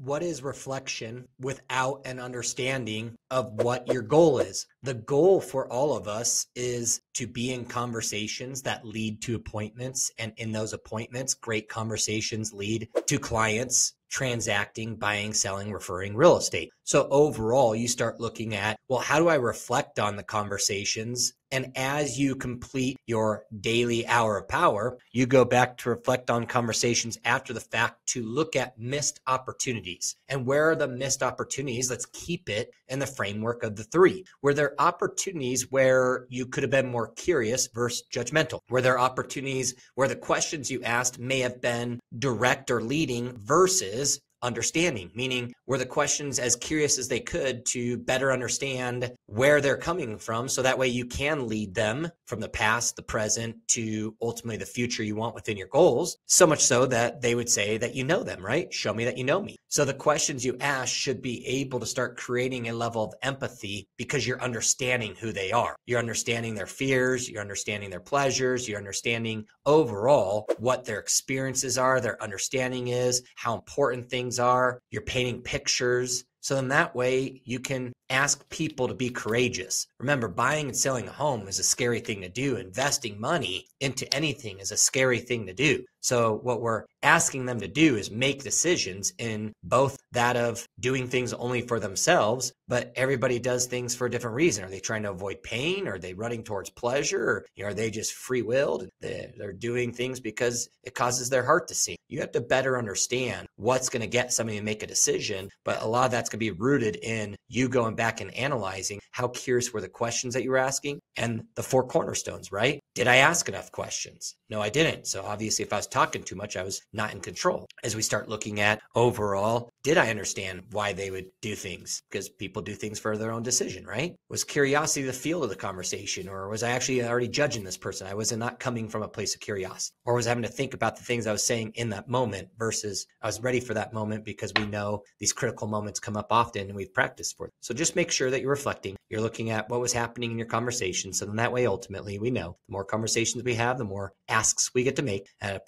What is reflection without an understanding of what your goal is? The goal for all of us is to be in conversations that lead to appointments. And in those appointments, great conversations lead to clients transacting, buying, selling, referring real estate. So overall, you start looking at, well, how do I reflect on the conversations? And as you complete your daily hour of power, you go back to reflect on conversations after the fact to look at missed opportunities. And where are the missed opportunities? Let's keep it in the framework of the three. Were there opportunities where you could have been more curious versus judgmental? Were there opportunities where the questions you asked may have been direct or leading versus understanding, meaning were the questions as curious as they could to better understand where they're coming from, so that way you can lead them from the past, the present, to ultimately the future you want within your goals, so much so that they would say that you know them, right? Show me that you know me. So the questions you ask should be able to start creating a level of empathy because you're understanding who they are. You're understanding their fears, you're understanding their pleasures, you're understanding overall what their experiences are, their understanding is, how important things are. You're painting pictures. So then that way you can ask people to be courageous. Remember, buying and selling a home is a scary thing to do. Investing money into anything is a scary thing to do. So what we're asking them to do is make decisions in both that of doing things only for themselves, but everybody does things for a different reason. Are they trying to avoid pain? Are they running towards pleasure? Or, are they just free-willed? They're doing things because it causes their heart to sink. You have to better understand what's going to get somebody to make a decision, but a lot of that's going to be rooted in you going back and analyzing how curious were the questions that you were asking and the four cornerstones, right? Did I ask enough questions? No, I didn't. So obviously if I was talking too much, I was not in control. As we start looking at overall, did I understand why they would do things? Because people do things for their own decision, right? Was curiosity the field of the conversation, or was I actually already judging this person? I was not coming from a place of curiosity, or was I having to think about the things I was saying in that moment versus I was ready for that moment because we know these critical moments come up often and we've practiced for them. So just make sure that you're reflecting, you're looking at what was happening in your conversation. So then that way, ultimately, we know the more conversations we have, the more asks we get to make. At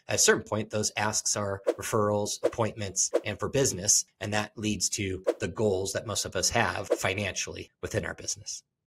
a certain point, those asks are referrals, appointments, and for business. And that leads to the goals that most of us have financially within our business.